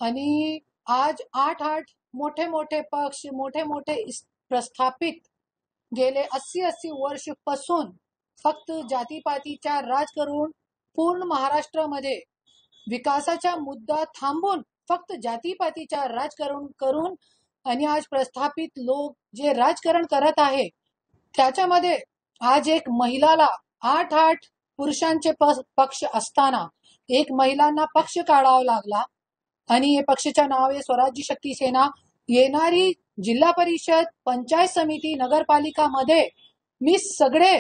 आणि आज आठ मोठे मोठे पक्ष, मोठे मोठे प्रस्थापित गेले 80 वर्ष पासून फक्त जातीपातीच्या राजकारण पूर्ण महाराष्ट्रामध्ये विकासाचा मुद्दा थांबून फक्त जातीपातीच्या राजकारण करून आणि आज प्रस्थापित लोक जे राजकारण करत आहे त्याच्यामध्ये आज एक महिलाला आठ पुरुषांचे पक्ष असताना एक महिलांना पक्ष काढावा लागला आणि हे पक्षाचं नाव आहे स्वराज्य शक्ती सेना। येणारी जिल्हा परिषद, पंचायत समिती, नगरपालिका मध्ये मी सगळे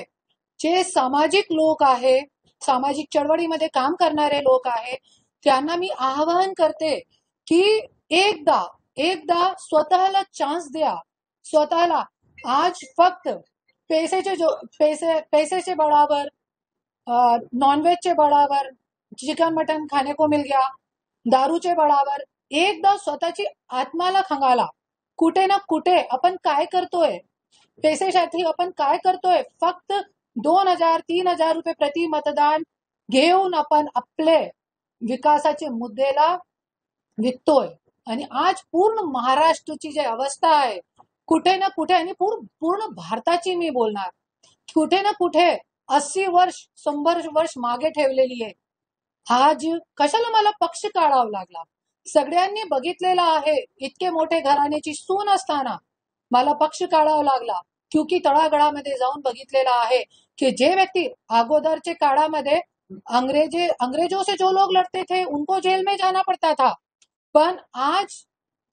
जे सामाजिक लोक आहे, सामाजिक चळवळीमध्ये काम करणारे लोक आहे, त्यांना मी आवाहन करते की एकदा स्वतःला चान्स द्या। स्वतःला आज फक्त पैसे बळावर, नॉनवेज के बळावर, चिकन मटन खाने को मिल गया, दारूचे बळावर एकदा स्वतःची आत्माला खंगाला। कुठे ना कुठे आपण काय करतोय, पैशासाठी आपण काय करतोय, फक्त 2000-3000 रुपये प्रति मतदान घेऊन आपण आपले विकासाचे मुद्देला विकतोय। आणि आज पूर्ण महाराष्ट्राची जी अवस्था आहे कुठे ना कुठे, आणि पूर्ण भारताची मी बोलणार, कुठे ना कुठे 80 वर्ष 100 वर्ष मागे ठेवलेली आहे। आज कशाला मला पक्ष काढावा लागला? सगळ्यांनी बघितलेला आहे, इतके मोठे घराण्याची सून असताना मला पक्ष काढावा लागला, क्योंकि तळागाळामध्ये जाऊन बघितलेला आहे कि जे व्यक्ति अगोदरचे काळामध्ये अंग्रेजों से जो लोग लड़ते थे उनको जेल में जाना पड़ता था, पण आज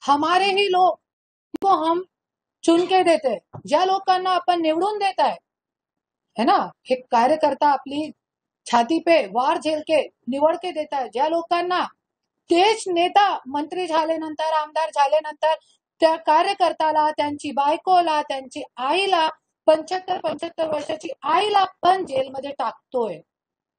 हमारे ही लोग को हम चुन के देते, ज्या लोकांना आपण निवडून देत है ना, हे कार्यकर्ता आपली छाती पे वार झेल के निवड के देता है, ज्या लोकांना तेच नेता मंत्री झाल्यानंतर, आमदार झाल्यानंतर त्या कार्यकर्त्याला, त्यांची बायकोला, त्यांची आईला, 75 वर्षाची आईला पण जेलमध्ये टाकतोय।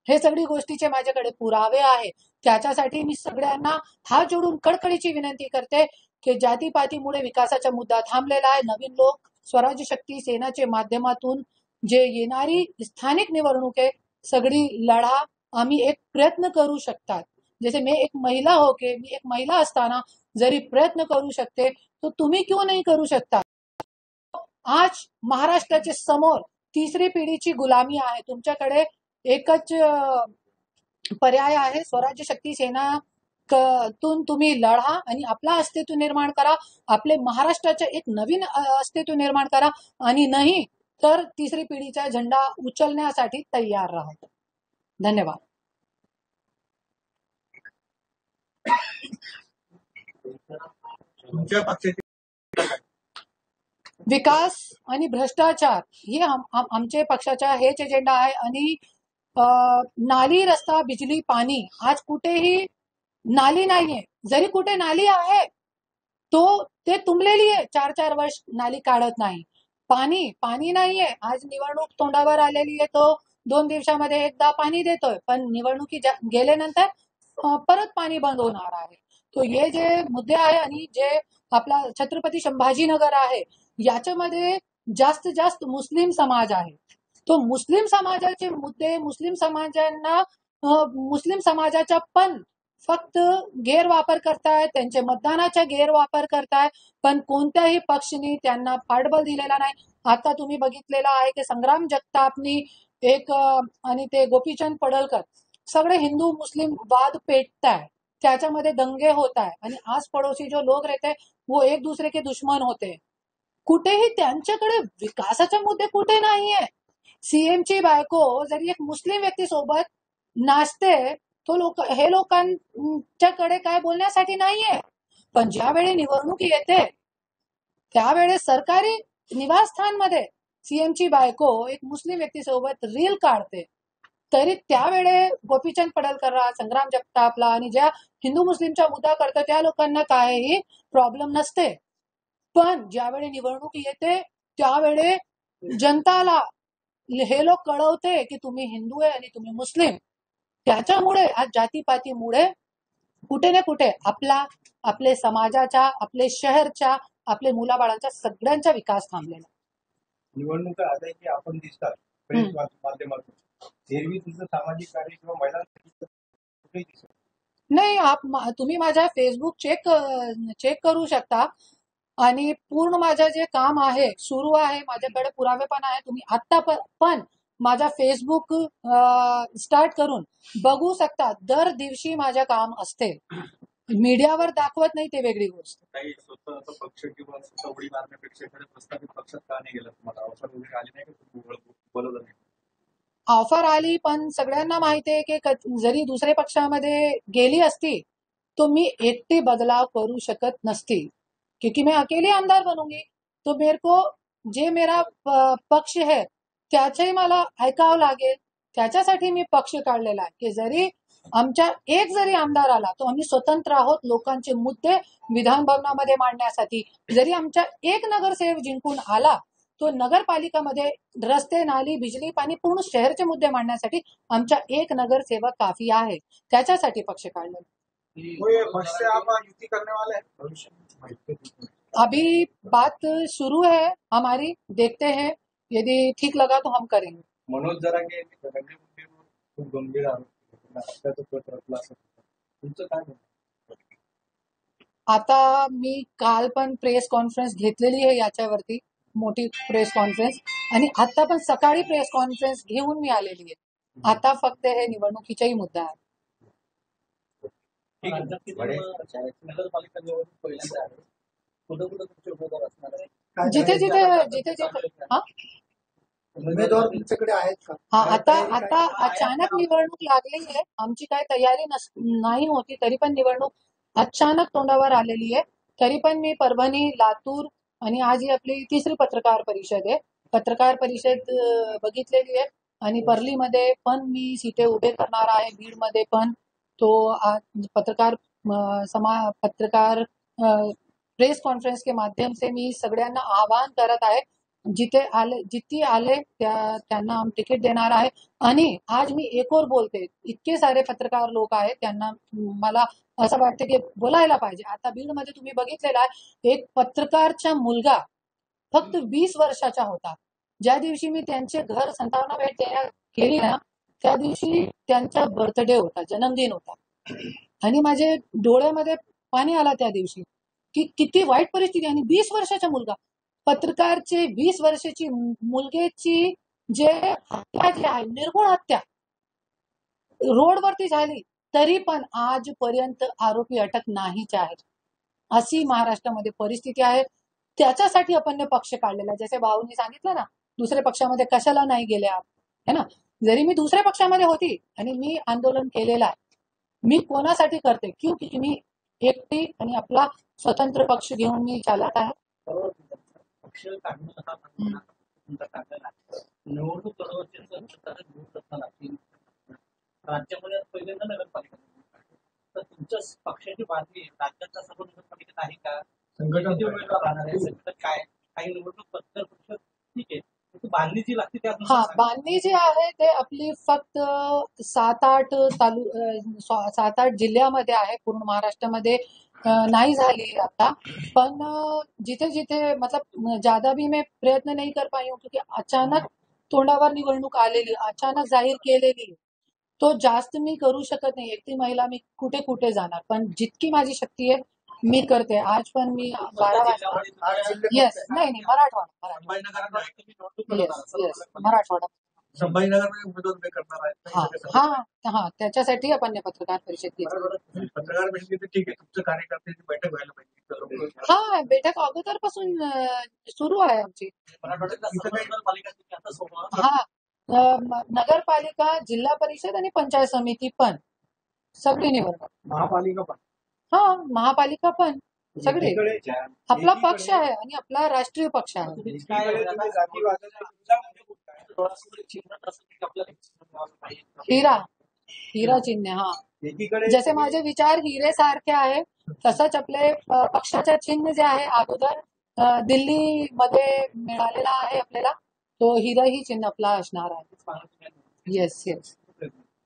हे सगळी गोष्टीचे माझ्याकडे पुरावे आहे। त्याच्यासाठी मी सगळ्यांना हात जोडून कडकडीची विनंती करते की जातीपातीमुळे विकासाचा मुद्दा थांबलेला आहे। नवीन लोक स्वराज्य शक्ती सेनाचे माध्यमातून जे येणारी स्थानिक निवडणूक आहे सगळी लढा, आम्ही एक प्रयत्न करू शकतात। जैसे मैं एक महिला असताना जरी प्रयत्न करू शकते, तो तुम्ही क्यों नहीं करू शकता? आज महाराष्ट्राच्या समोर तिसरी पिढीची गुलामी आहे। तुमच्याकडे एकच पर्याय आहे, स्वराज्य शक्ती सेना तून तुम्ही लढा आणि आपला अस्तित्व निर्माण करा, आपले महाराष्ट्राचे एक नवीन अस्तित्व निर्माण करा, आणि नाही तर तिसरी पिढीचा झेंडा उचलण्यासाठी तयार राहा। धन्यवाद। विकास आणि भ्रष्टाचार हे आमचे पक्षाचा हेच एजेंडा आहे। आणि नाली, रस्ता, बिजली, पाणी, आज कुठेही नाली नाहीये, जरी कुठे नाली आहे तो ते तुंबलेली आहे, 4 वर्ष नाली काढत नाही। पाणी नाहीये, आज निवडणूक तोंडावर आलेली आहे, तो 2 दिवसामध्ये एकदा पाणी देतोय, पण निवडणुकी गेल्यानंतर परत पाणी बंद होणार आहे। तो हे जे मुद्दे आहे, आणि जे आपला छत्रपती संभाजीनगर आहे याच्यामध्ये जास्त मुस्लिम समाज आहे, तो मुस्लिम समाजाचे मुद्दे, मुस्लिम समाजाचा पण फक्त गैरवापर करताय, त्यांचे मतदानाचा गैरवापर करताय, पण कोणत्याही पक्षाने त्यांना पाठबळ दिलेला नाही। आता तुम्ही बघितलेला आहे की संग्राम जगतापनी एक आणि ते गोपीचंद पडळकर सगळे हिंदू मुस्लिम वाद पेटताय, त्याच्यामध्ये दंगे होत आहे, आणि आस पड़ोसी जो लोग रहते वो एक दूसरे के दुश्मन होते। कुठेही त्यांच्याकडे विकासाचे मुद्दे कुठे नाहीये। सीएम ची बायको जरी एक मुस्लिम व्यक्ती सोबत नाचते, तो हे लोकांच्याकडे काय बोलण्यासाठी नाहीये, पण ज्यावेळी निवडणूक येते त्यावेळेस सरकारी निवासस्थानमध्ये सीएम ची बायको एक मुस्लिम व्यक्ती सोबत रील काढते, तरी त्यावेळे गोपीचंद पडळकर, संग्राम जगतापला आणि ज्या हिंदू मुस्लिमचा मुद्दा करतो त्या लोकांना काहीही प्रॉब्लेम नसते। पण ज्यावेळी निवडणूक येते त्यावेळे जनताला हे लोक कळवते की तुम्ही हिंदू आहे आणि तुम्ही मुस्लिम। त्याच्यामुळे आज जातीपातीमुळे कुठे ना कुठे आपले समाजाचा, आपले शहरच्या, आपले मुलाबाळांचा सगळ्यांचा विकास थांबलेला। निवडणुका आल्या की आपण दिसतात प्रेस माध्यमातून, एरवी तुझं सामाजिक कार्य किंवा महिलांसाठी कुठेही दिसत, नाही, तुम्ही माझ्या फेसबुक चेक करू शकता आणि पूर्ण माझं जे काम आहे सुरू आहे, माझ्याकडे पुरावे पण आहे. तुम्ही आत्ता पण माझा फेसबुक स्टार्ट करून बघू शकता. दर दिवशी माझं काम असते. मीडियावर दाखवत नाही ते वेगळी गोष्ट. काही स्वतःचा पक्ष किंवा स्वतः उडी मारण्यापेक्षा एखाद्या प्रस्थापित पक्षात का नाही गेला तुम्हाला ऑफर वगैरे आली नाही का तुम्ही बोलवलं नाही? ऑफर आली पण सगळ्यांना माहिती आहे की जरी दुसऱ्या पक्षामध्ये गेली असती तो मी एकटी बदलाव करू शकत नसती, क्योंकि मैं अकेली आमदार बनूंगी. तो मेरे को जे मेरा पक्ष है त्याचंही मला ऐकावं लागेल. त्याच्यासाठी मी पक्ष काढलेला आहे की जरी आमच्या एक जरी आमदार आला तो आम्ही स्वतंत्र आहोत लोकांचे मुद्दे विधान भवनामध्ये मांडण्यासाठी. जरी आमच्या एक नगरसेवक जिंकून आला तो नगरपालिकामध्ये रस्ते नाली बिजली पाणी पूर्ण शहरचे मुद्दे मांडण्यासाठी आमच्या एक नगरसेवक काफी आहे. त्याच्यासाठी पक्ष काढलेला. ये पक्ष से आप युति करने वाले हैं भविष्य में? अभी बात शुरू है हमारी, देखते हैं यदि ठीक लगा तो हम करेंगे. मनोज जरांगे यांनी धनंजय मुंडेंवर खूप गंभीर आरोप केले. हत्याचं कट रचला असं तुमचं काय म्हणणं? आता मी काल पण प्रेस कॉन्फरन्स घेतलेली आहे याच्यावरती, मोठी प्रेस कॉन्फरन्स, आणि आता पण सकाळी प्रेस कॉन्फरन्स घेऊन मी आलेली आहे. आता फक्त हे निवडणुकीचाही मुद्दा आहे. नगरपालिका निवडणूक पहिल्यांदा आहे. कुठं कुठं तुमचे उमेदवार असणार आहे? जिथे हा उमेदवार तुमच्याकडे आहेत का? हा आता अचानक निवडणूक लागली आहे. आमची काय तयारी नाही होती तरी पण निवडणूक अचानक तोंडावर आलेली आहे. तरी पण मी परभणी, लातूर आणि आज ही आपली तिसरी पत्रकार परिषद आहे. पत्रकार परिषद बघितलेली आहे आणि परलीमध्ये पण मी सीटे उभे करणार आहे. बीडमध्ये पण तो पत्रकार प्रेस कॉन्फ्रेंस के माध्यम से मी सगळ्यांना आवाहन करत आहे जिथे आले त्यांना आम्ही तिकीट देणार आहे. आणि आज मी एक और बोलते, इतके सारे पत्रकार लोक आहेत त्यांना मला असं वाटतं की बोलायला पाहिजे. आता बीडमध्ये तुम्ही बघितलेला आहे एक पत्रकारचा मुलगा फक्त 20 वर्षाचा होता. ज्या दिवशी मी त्यांचे घर संतांना भेट केली ना त्या दिवशी त्यांचा बर्थडे होता, जन्मदिन होता, आणि माझे डोळ्यामध्ये पाणी आला त्या दिवशी की किती वाईट परिस्थिती. आणि 20 वर्षाचा मुलगा, पत्रकारचे 20 वर्षाची मुलगेची जे हत्या जी आहे, निर्गुण हत्या रोडवरती झाली, तरी पण आजपर्यंत आरोपी अटक नाहीच आहेत. अशी महाराष्ट्रामध्ये परिस्थिती आहे. त्याच्यासाठी आपण पक्ष काढलेला. जसे भाऊंनी सांगितलं ना दुसऱ्या पक्षामध्ये कशाला नाही गेले आप, है ना. जरी मी दुसऱ्या पक्षामध्ये होती आणि मी आंदोलन केलेलं आहे, मी कोणासाठी करते क्योंकि मी एकटी आणि आपला स्वतंत्र पक्ष घेऊन मी चालत आहे. पक्ष काढणं हा तुमचा टाकलेला आहे. निवडणूक दरवर्षी राज्यामध्ये पहिल्यांदा नगरपालिका तर तुमच्या पक्षाची बातमी राज्याच्या सर्व नगरपालिकेत आहे का? संघटन उमेदवार राहणार आहे संघटन काय काही निवडणूक पत्र ठीक आहे. बांधणी जी लागते त्या हा बांधणी जी आहे ते आपली फक्त 7-8 जिल्ह्यामध्ये आहे. पूर्ण महाराष्ट्रामध्ये नाही झाली आता. पण जिथे जिथे मतलब ज्यादा भी मैं प्रयत्न नहीं कर पाई हूँ क्योंकि अचानक तोंडावर निवडणूक आलेली, अचानक जाहीर केलेली, तो जास्त मी करू शकत नाही. एकटी महिला मी कुठे कुठे जाणार. पण जितकी माझी शक्ती आहे मी करते. आज पण मी 12 वाजता येस नाही मराठवाडा येस मराठवाडा संभाजीनगरमध्ये उमेदवार उभे करणार आहेत. हा हा त्याच्यासाठी आपण पत्रकार परिषद घेतली. पत्रकार परिषद ठीक आहे. तुमचं कार्यकर्त्याची बैठक व्हायला पाहिजे. हा बैठक अगोदरपासून सुरू आहे आमची. हा नगरपालिका, जिल्हा परिषद आणि पंचायत समिती पण सगळी निवडणूक. महापालिका पण हा महापालिका पण सगळे. आपला पक्ष आहे आणि आपला राष्ट्रीय पक्ष आहे. हिरा चिन्ह. हा जसे माझे विचार हिरे सारखे आहे तसंच आपले पक्षाचे चिन्ह जे आहे अगोदर दिल्ली मध्ये मिळालेला आहे आपल्याला, तो हिरा ही चिन्ह आपला असणार आहे. Yes yes.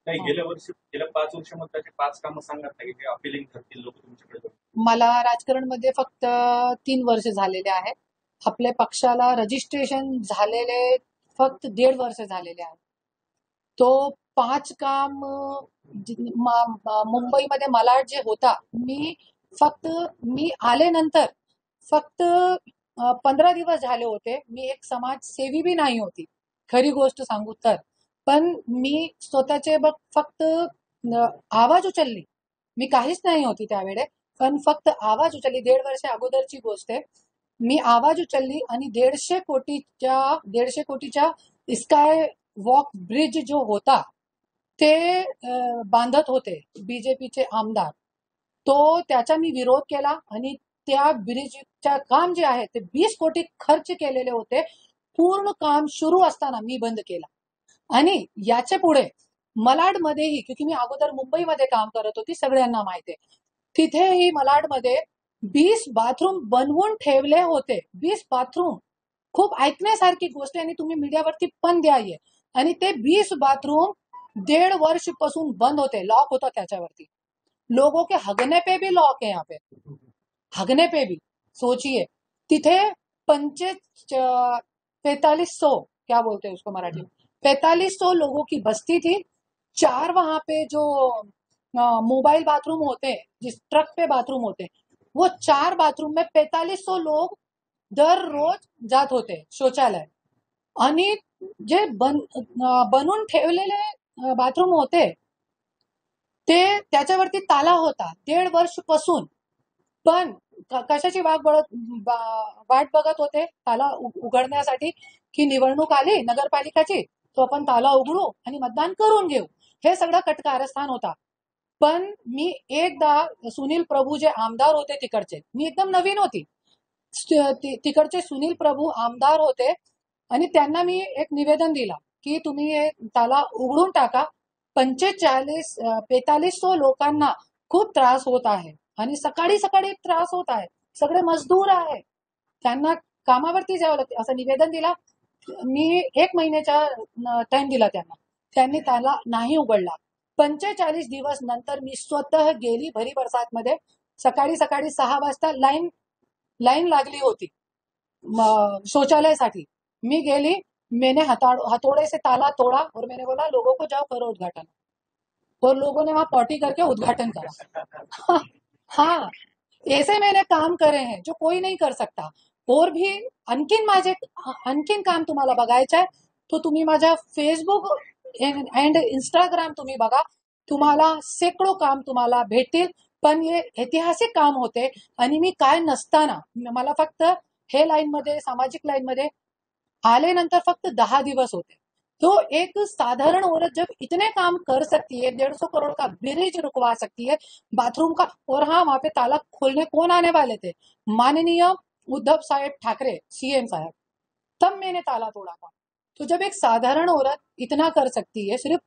गेल्या 5 वर्षामध्ये त्याचे 5 कामं सांगतात की अपिलिंग ठरतील लोक तुमच्याकडे. मला राजकारणमध्ये फक्त 3 वर्ष झालेले आहे. आपल्या पक्षाला रजिस्ट्रेशन झालेले फक्त 1.5 वर्ष झालेले आहे. तो 5 काम मुंबईमध्ये malaad जे होता, मी आले नंतर फक्त 15 दिवस झाले होते. मी एक समाजसेवी बी नाही होती, खरी गोष्ट सांगू तर. पण मी स्वतःचे फक्त आवाज उचलली. मी काहीच नाही होती त्यावेळे, पण फक्त आवाज उचलली. 1.5 वर्ष अगोदरची गोष्ट आहे. मी आवाज उचलली आणि 150 कोटीच्या स्काय वॉक ब्रिज जो होता ते बांधत होते बीजेपीचे आमदार. तो त्याचा मी विरोध केला आणि त्या ब्रिजच्या काम जे आहे ते 20 कोटी खर्च केलेले होते. पूर्ण काम सुरू असताना मी बंद केला. आणि याच्या पुढे मलाडमध्येही, क्योंकि मी अगोदर मुंबईमध्ये काम करत होती, सगळ्यांना माहिती आहे, तिथेही मलाडमध्ये 20 बाथरूम बनवून ठेवले होते. 20 बाथरूम खूप ऐकण्यासारखी गोष्ट आहे आणि तुम्ही मीडियावरती पण द्याये. आणि ते 20 बाथरूम 1.5 वर्ष पासून बंद होते, लॉक होता त्याच्यावरती. लोगों के हगने पे भी लॉक है यहाँ पे, हगने पे भी सोचिए. तिथे 4500, क्या बोलते हैं उसको मराठी में, 4500 लोगों की बस्ती थी. 4 वहां पे जो मोबाइल बाथरूम होते हैं, जिस ट्रक पे बाथरूम होते हैं, वो 4 बाथरूम में 4500 लोग दररोज जात होते शौचालय. आणि जे बनवून ठेवलेले बाथरूम होते ते त्याच्यावरती ताला होता 1.5 वर्ष पासून. पण कशाची वाट बघत होते ताला उघडण्यासाठी, की निवडणूक आली नगरपालिकाची, तो आपण ताला उघडू आणि मतदान करून घेऊ. हे सगळं कटकारस्थान होता. पण मी एकदा सुनील प्रभू जे आमदार होते तिकडचे, मी एकदम नवीन होती, तिकडचे सुनील प्रभू आमदार होते आणि त्यांना मी एक निवेदन दिला की तुम्ही हे ताला उघडून टाका. 4500 लोकांना खूप त्रास होत आहे आणि सकाळी सकाळी त्रास होत आहे. सगळे मजदूर आहे, त्यांना कामावरती जावं लागते, असं निवेदन दिला मी. 1 महिन्याचा टाइम दिला त्यांना, त्यांनी त्याला नाही उघडला. 45 दिवस नंतर मी स्वतः गेली भरी बरसातमध्ये. सकाळी सकाळी 6 वाजता लाईन लागली होती शौचालयासाठी. मी गेली, मैंने हथौड़े से ताला तोड़ा और मैंने बोला लोगों को जाओ करो उद्घाटन. और लोगों ने वहां पॉटी करके उद्घाटन करा. हाँ, ऐसे मैंने काम करे हैं जो कोई नहीं कर सकता. और भी आणखीन काम तुम्हाला बघायचं आहे तो तुम्ही माझ्या फेसबुक अँड इंस्टाग्राम तुम्ही बघा. तुम्हाला शेकडो काम तुम्हाला भेटतील. पण हे ऐतिहासिक काम होते आणि मी काय नसताना मला फक्त हे लाईनमध्ये, सामाजिक लाईनमध्ये आले नंतर फक्त 10 दिवस होते. तो एक साधारण औरत जब इतने काम कर सकती है, 150 करोड़ का ब्रिज रुकवा सकती है, बाथरूम का, और हाँ वहां पे ताला खोलने कौन आने वाले थे, माननीय उद्धव साहेब ठाकरे सीएम साहब. तब मैंने ताला तोड़ा था. तो जब एक साधारण औरत इतना कर सकती है, सिर्फ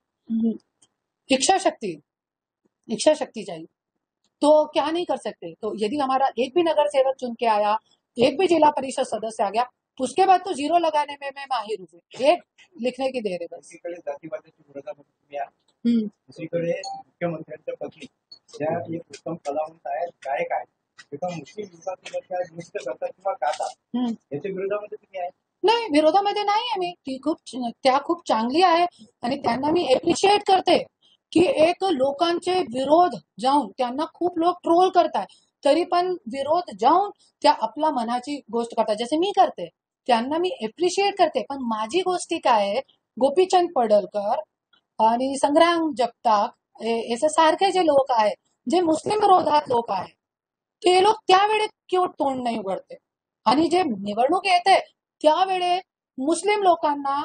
इच्छा शक्ति इच्छा शक्ति चाहिए, तो क्या नहीं कर सकते. तो यदि हमारा एक भी नगर सेवक चुन के आया, एक भी जिला परिषद सदस्य आ गया, उसके बाद तो 0 लगाने में मैं माहिर हूँ. एक लिखने की देर है बस. एकीकडे जातीवादाच्या विरोधामध्ये तुम्ही आहात, दुसरीकडे मुख्यमंत्र्यांच्या पत्नी ज्या एक उत्तम कलावंत आहेत, गायक आहेत, एका मुस्लिम विभागाच्या नृत्य करतात किंवा गातात, याच्या विरोधामध्ये तुम्ही आहे? नाही, विरोधामध्ये नाही आहे मी. त्या खूप चांगली आहे आणि त्यांना मी एप्रिशिएट करते की एक लोकांचे विरोध जाऊन त्यांना खूप लोक ट्रोल करतात, तरी पण विरोध जाऊन त्या आपला मनाची गोष्ट करतात, जसे मी करते. त्यांना मी एप्रिशिएट करते. पण माझी गोष्टी काय आहे, गोपीचंद पडळकर आणि संग्राम जगताप याचे सारखे जे लोक आहेत, जे मुस्लिम विरोधात लोक आहेत, ते लोक त्यावेळेस क्यों तोंड नाही उघडते. आणि जे निवडणूक येते त्यावेळे मुस्लिम लोकांना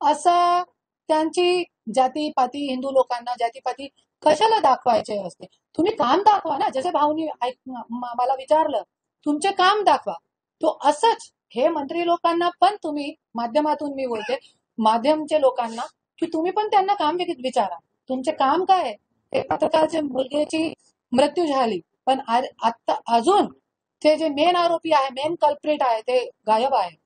असं त्यांची जातीपाती, हिंदू लोकांना जातीपाती कशाला दाखवायचे असते. तुम्ही काम दाखवा ना. जसे भाऊनी मला विचारलं तुमचे काम दाखवा, तो असंच हे मंत्री लोकांना पण तुम्ही माध्यमातून मी बोलते, माध्यमचे लोकांना, की तुम्ही पण त्यांना काम विचारा, तुमचे काम काय आहे. एक पत्रकाराच्या मुलगीची मृत्यू झाली, पण आता अजून ते जे मेन आरोपी आहे, मेन कल्प्रिट आहे, ते गायब आहे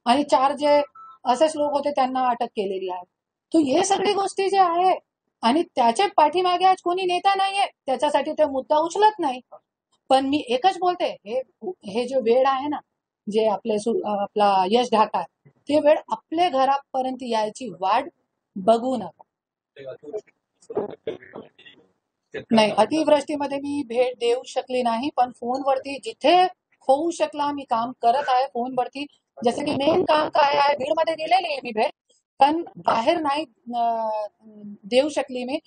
आणि 4 जे असेच लोक होते त्यांना अटक केलेली आहे. तो हे सगळी गोष्टी जे आहे आणि त्याच्या पाठीमागे आज कोणी नेता नाहीये, त्याच्यासाठी ते मुद्दा उचलत नाही. पण मी एकच बोलते, हे जो वेळ आहे ना, जे आपला यश ढाका, ते वेळ आपल्या घरापर्यंत यायची वाट बघू नका. नाही, अतिवृष्टीमध्ये मी भेट देऊ शकली नाही, पण फोनवरती जिथे होऊ शकला मी काम करत आहे फोनवरती. जसं की मेन काम काय आहे, बीडमध्ये दिलेली आहे मी भेट, पण बाहेर नाही देऊ शकली मी,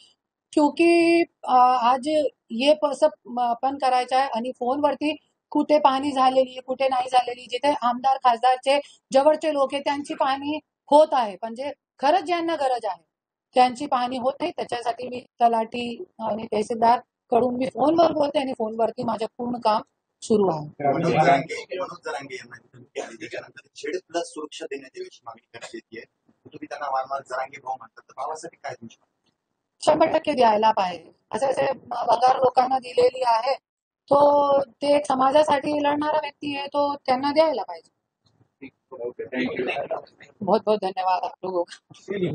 क्योंकि आज ये सब पण करायचं आहे आणि फोनवरती कुठे पाहणी झालेली, कुठे नाही झालेली, जिथे आमदार खासदारचे जवळचे लोक आहेत त्यांची पाहणी होत आहे, म्हणजे खरंच ज्यांना गरज आहे त्यांची पाहणी होत नाही. त्याच्यासाठी मी तलाठी आणि तहसीलदार कडून मी फोनवर बोलते आणि फोनवरती माझं पूर्ण काम सुरू आहे. मनोज जरांगे यांना धमकी आली त्याच्यानंतर झेड प्लस सुरक्षा देण्याची मागणी करण्यात येते. तुम्ही त्यांना वारंवार जरांगे भाऊ म्हणतात, तर भावासाठी काय तुमची 100% द्यायला पाहिजे. असे वगार लोकांना दिलेली आहे, तो ते एक समाजासाठी लढणारा व्यक्ती आहे, तो त्यांना द्यायला पाहिजे. बहुत बहुत धन्यवाद आप लोगों का.